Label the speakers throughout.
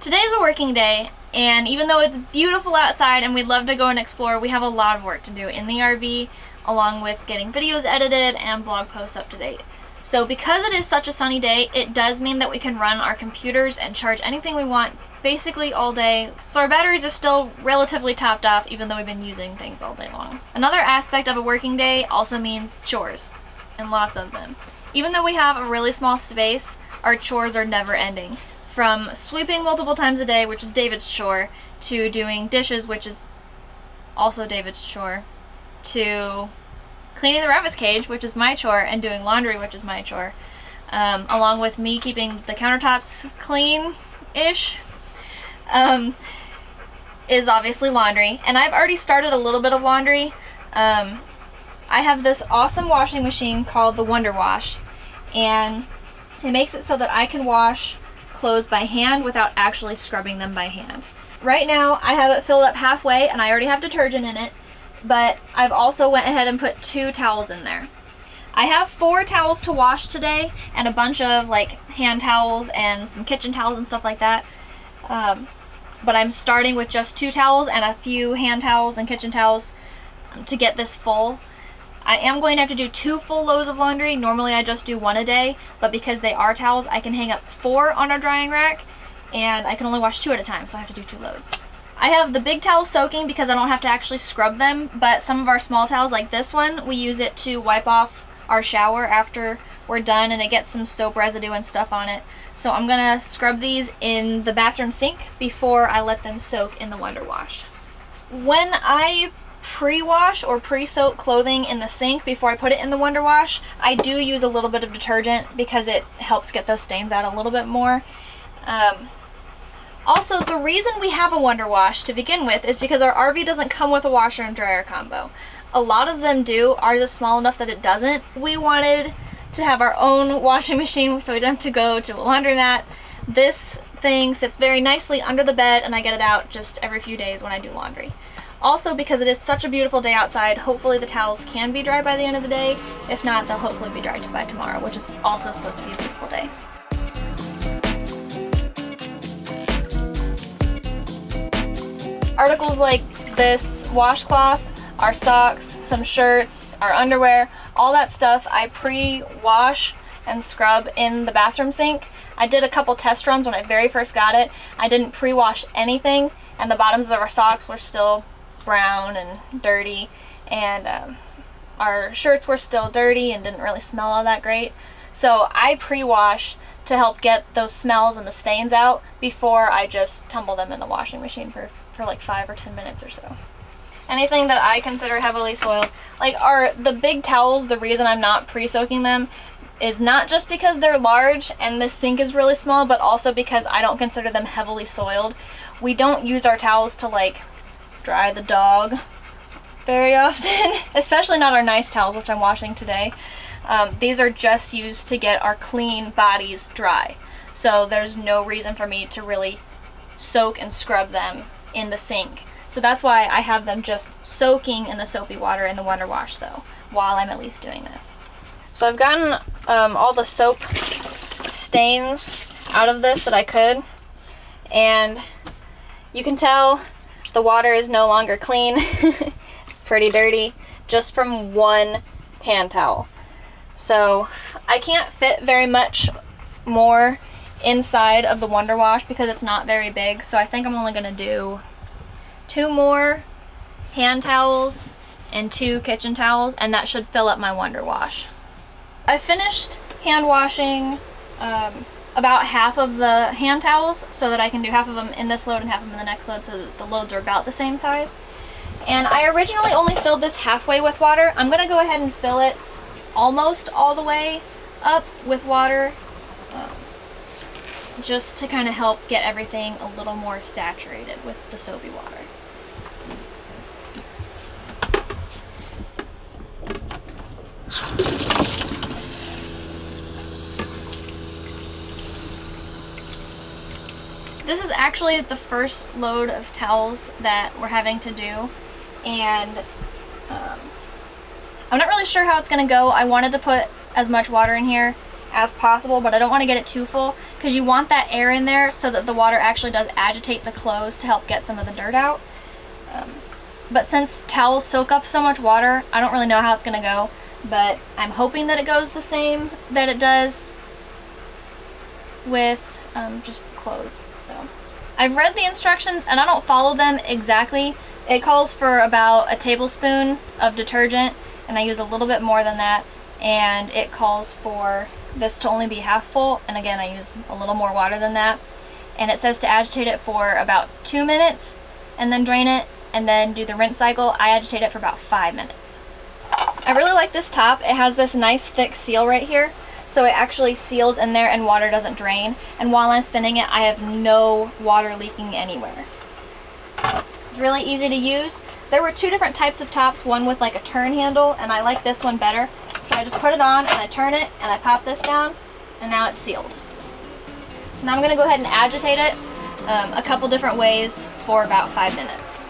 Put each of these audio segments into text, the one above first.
Speaker 1: Today's a working day, and even though it's beautiful outside and we'd love to go and explore, we have a lot of work to do in the RV, along with getting videos edited and blog posts up to date. So because it is such a sunny day, it does mean that we can run our computers and charge anything we want basically all day, so our batteries are still relatively topped off even though we've been using things all day long. Another aspect of a working day also means chores, and lots of them. Even though we have a really small space, our chores are never ending. From sweeping multiple times a day, which is David's chore, to doing dishes, which is also David's chore, to cleaning the rabbit's cage, which is my chore, and doing laundry, which is my chore, along with me keeping the countertops clean-ish, is obviously laundry. And I've already started a little bit of laundry. I have this awesome washing machine called the WonderWash, and it makes it so that I can wash clothes by hand without actually scrubbing them by hand. Right now I have it filled up halfway and I already have detergent in it, but I've also went ahead and put 2 towels in there. I have 4 towels to wash today and a bunch of like hand towels and some kitchen towels and stuff like that, but I'm starting with just 2 towels and a few hand towels and kitchen towels to get this full. I am going to have to do 2 full loads of laundry. Normally I just do 1 a day, but because they are towels, I can hang up 4 on our drying rack, and I can only wash 2 at a time, so I have to do 2 loads. I have the big towels soaking because I don't have to actually scrub them, but some of our small towels, like this one, we use it to wipe off our shower after we're done, and it gets some soap residue and stuff on it. So I'm gonna scrub these in the bathroom sink before I let them soak in the WonderWash. When I pre-wash or pre-soak clothing in the sink before I put it in the WonderWash, I do use a little bit of detergent because it helps get those stains out a little bit more. Also, the reason we have a WonderWash to begin with is because our RV doesn't come with a washer and dryer combo. A lot of them do. Ours is small enough that it doesn't. We wanted to have our own washing machine so we didn't have to go to a laundromat. This thing sits very nicely under the bed and I get it out just every few days when I do laundry. Also, because it is such a beautiful day outside, hopefully the towels can be dry by the end of the day. If not, they'll hopefully be dry by tomorrow, which is also supposed to be a beautiful day. Articles like this washcloth, our socks, some shirts, our underwear, all that stuff I pre-wash and scrub in the bathroom sink. I did a couple test runs when I very first got it. I didn't pre-wash anything, and the bottoms of our socks were still brown and dirty, and our shirts were still dirty and didn't really smell all that great. So I pre-wash to help get those smells and the stains out before I just tumble them in the washing machine for like 5 or 10 minutes or so. Anything that I consider heavily soiled, like the big towels, the reason I'm not pre-soaking them is not just because they're large and this sink is really small, but also because I don't consider them heavily soiled. We don't use our towels to like dry the dog very often, especially not our nice towels, which I'm washing today. These are just used to get our clean bodies dry. So there's no reason for me to really soak and scrub them in the sink. So that's why I have them just soaking in the soapy water in the WonderWash though, while I'm at least doing this. So I've gotten all the soap stains out of this that I could, and you can tell the water is no longer clean. It's pretty dirty, just from 1 hand towel. So I can't fit very much more inside of the WonderWash because it's not very big, so I think I'm only gonna do 2 more hand towels and 2 kitchen towels, and that should fill up my WonderWash. I finished hand washing about half of the hand towels so that I can do half of them in this load and half of them in the next load, so that the loads are about the same size. And I originally only filled this halfway with water. I'm gonna go ahead and fill it almost all the way up with water, just to kind of help get everything a little more saturated with the soapy water. This is actually the first load of towels that we're having to do, and I'm not really sure how it's gonna go. I wanted to put as much water in here as possible, but I don't want to get it too full because you want that air in there so that the water actually does agitate the clothes to help get some of the dirt out. But since towels soak up so much water, I don't really know how it's going to go, but I'm hoping that it goes the same that it does with just clothes. So I've read the instructions and I don't follow them exactly. It calls for about a tablespoon of detergent, and I use a little bit more than that, and it calls for this to only be half full, and again I use a little more water than that, and it says to agitate it for about 2 minutes and then drain it and then do the rinse cycle. I agitate it for about 5 minutes. I really like this top. It has this nice thick seal right here, so it actually seals in there and water doesn't drain, and while I'm spinning it I have no water leaking anywhere. It's really easy to use. There were 2 different types of tops, one with like a turn handle, and I like this one better. So I just put it on and I turn it and I pop this down, and now it's sealed. So now I'm gonna go ahead and agitate it a couple different ways for about 5 minutes.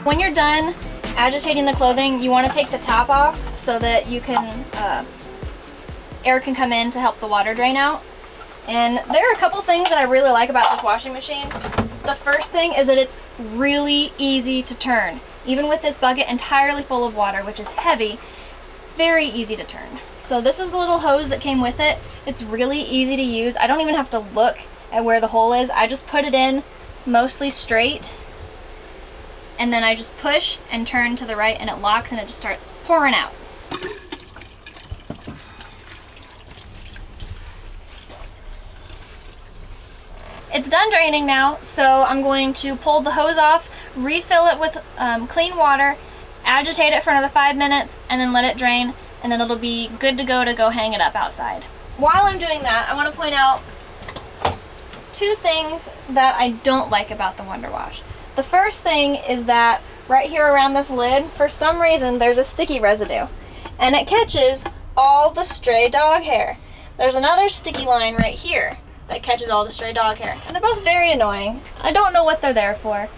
Speaker 1: When you're done agitating the clothing, you want to take the top off so that you can air can come in to help the water drain out. And there are a couple things that I really like about this washing machine. The first thing is that it's really easy to turn. Even with this bucket entirely full of water, which is heavy, it's very easy to turn. So this is the little hose that came with it. It's really easy to use. I don't even have to look at where the hole is. I just put it in mostly straight, and then I just push and turn to the right and it locks and it just starts pouring out. It's done draining now, so I'm going to pull the hose off, refill it with clean water, agitate it for another 5 minutes, and then let it drain, and then it'll be good to go hang it up outside. While I'm doing that, I want to point out 2 things that I don't like about the WonderWash. The first thing is that right here around this lid, for some reason, there's a sticky residue, and it catches all the stray dog hair. There's another sticky line right here that catches all the stray dog hair, and they're both very annoying. I don't know what they're there for,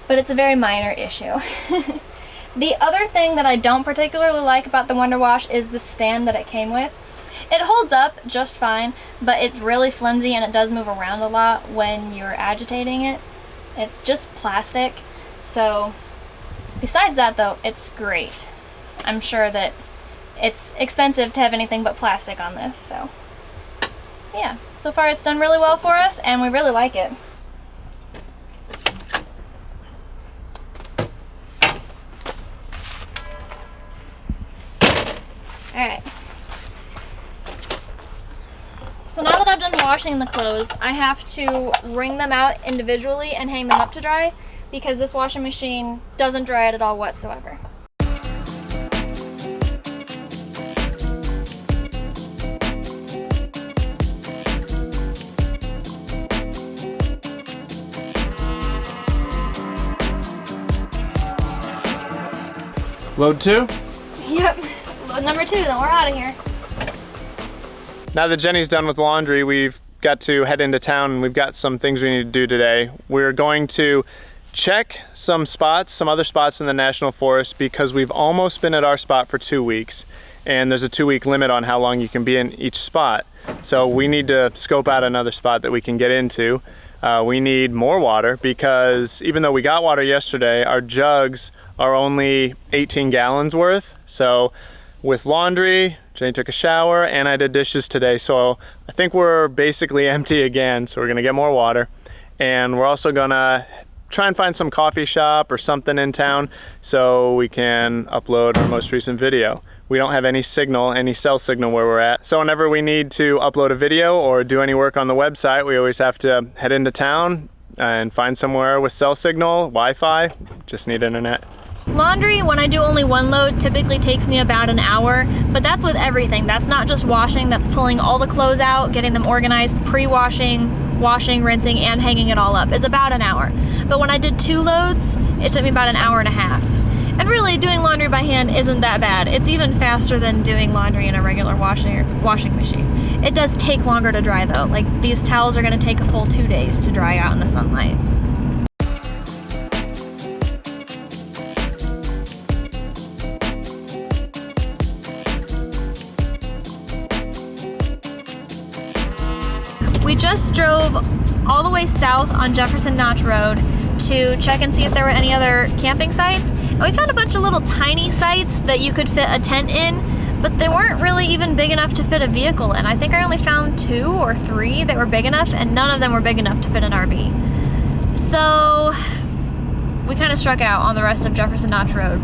Speaker 1: but it's a very minor issue. The other thing that I don't particularly like about the WonderWash is the stand that it came with. It holds up just fine, but it's really flimsy and it does move around a lot when you're agitating it. It's just plastic, so besides that though, it's great. I'm sure that it's expensive to have anything but plastic on this, so yeah. So far it's done really well for us and we really like it. Alright. So now that I've done washing the clothes, I have to wring them out individually and hang them up to dry because this washing machine doesn't dry it at all whatsoever.
Speaker 2: Load 2?
Speaker 1: Yep, load number 2, then we're out of here.
Speaker 2: Now that Jenny's done with laundry, we've got to head into town and we've got some things we need to do today. We're going to check some spots, some other spots in the National Forest, because we've almost been at our spot for 2 weeks and there's a 2-week limit on how long you can be in each spot. So we need to scope out another spot that we can get into. We need more water because even though we got water yesterday, our jugs are only 18 gallons worth. So with laundry, Jenny took a shower, and I did dishes today, so I think we're basically empty again, so we're gonna get more water. And we're also gonna try and find some coffee shop or something in town so we can upload our most recent video. We don't have any signal, any cell signal where we're at, so whenever we need to upload a video or do any work on the website, we always have to head into town and find somewhere with cell signal, Wi-Fi, just need internet.
Speaker 1: Laundry, when I do only one load, typically takes me about an hour, but that's with everything. That's not just washing, that's pulling all the clothes out, getting them organized, pre-washing, washing, rinsing, and hanging it all up is about an hour. But when I did 2 loads, it took me about an hour and a half. And really, doing laundry by hand isn't that bad. It's even faster than doing laundry in a regular washing machine. It does take longer to dry though. Like these towels are gonna take a full 2 days to dry out in the sunlight. We just drove all the way south on Jefferson Notch Road to check and see if there were any other camping sites. And we found a bunch of little tiny sites that you could fit a tent in, but they weren't really even big enough to fit a vehicle in. I think I only found 2 or 3 that were big enough, and none of them were big enough to fit an RV. So we kind of struck out on the rest of Jefferson Notch Road.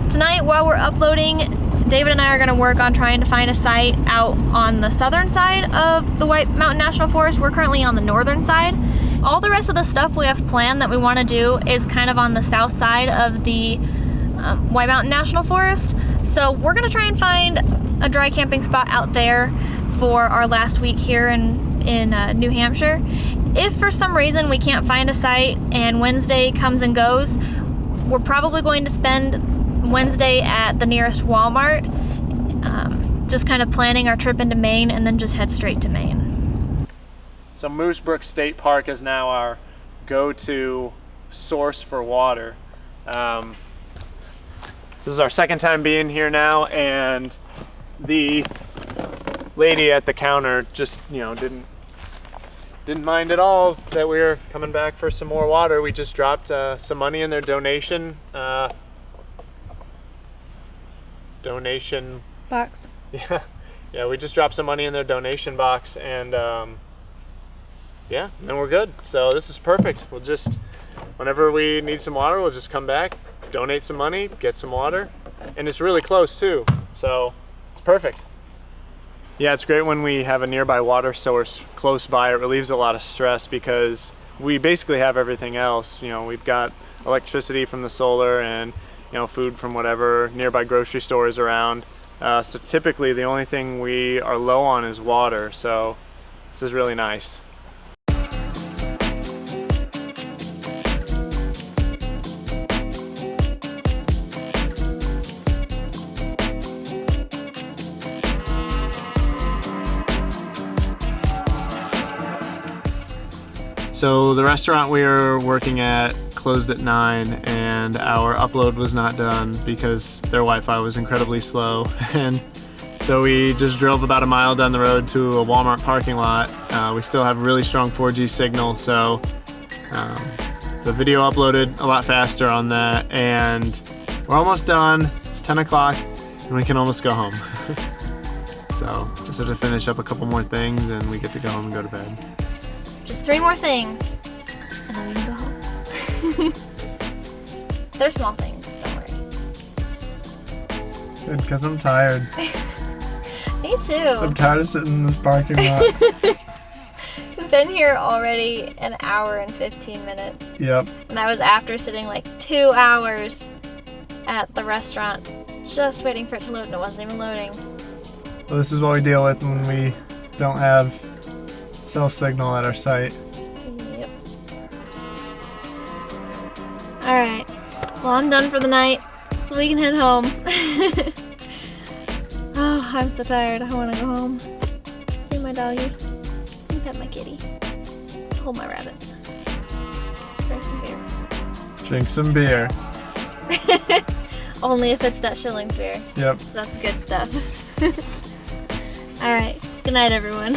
Speaker 1: Tonight, while we're uploading, David and I are going to work on trying to find a site out on the southern side of the White Mountain National Forest. We're currently on the northern side. All the rest of the stuff we have planned that we want to do is kind of on the south side of the White Mountain National Forest. So we're going to try and find a dry camping spot out there for our last week here in New Hampshire. If for some reason we can't find a site and Wednesday comes and goes, we're probably going to spend Wednesday at the nearest Walmart, just kind of planning our trip into Maine and then just head straight to Maine.
Speaker 2: So Moose Brook State Park is now our go-to source for water. This is our second time being here now, and the lady at the counter just, didn't mind at all that we were coming back for some more water. We just dropped some money in their donation
Speaker 1: Box.
Speaker 2: Yeah, we just dropped some money in their donation box, and yeah, then we're good. So this is perfect. We'll just, whenever we need some water, we'll just come back, donate some money, get some water, and it's really close too, so it's perfect. Yeah, it's great when we have a nearby water source close by. It relieves a lot of stress because we basically have everything else. We've got electricity from the solar and food from whatever nearby grocery stores around. So typically the only thing we are low on is water, so this is really nice. So the restaurant we were working at closed at 9, and our upload was not done because their Wi-Fi was incredibly slow. And so we just drove about a mile down the road to a Walmart parking lot. We still have really strong 4G signal, so the video uploaded a lot faster on that, and we're almost done. It's 10 o'clock and we can almost go home. So just have to finish up a couple more things and we get to go home and go to bed.
Speaker 1: Just 3 more things, and then we can go home. They're small things, don't worry.
Speaker 3: Good, because I'm tired.
Speaker 1: Me too.
Speaker 3: I'm tired of sitting in this parking lot.
Speaker 1: We've been here already an hour and 15 minutes.
Speaker 3: Yep.
Speaker 1: And that was after sitting like 2 hours at the restaurant, just waiting for it to load, and it wasn't even loading.
Speaker 3: Well, this is what we deal with when we don't have cell signal at our site.
Speaker 1: Yep. Alright. Well, I'm done for the night, so we can head home. Oh, I'm so tired. I want to go home. See my doggy. Pet my kitty. Hold my rabbits. Drink some beer.
Speaker 3: Drink some beer.
Speaker 1: Only if it's that Schilling's beer.
Speaker 3: Yep.
Speaker 1: 'Cause that's good stuff. Alright. Good night, everyone.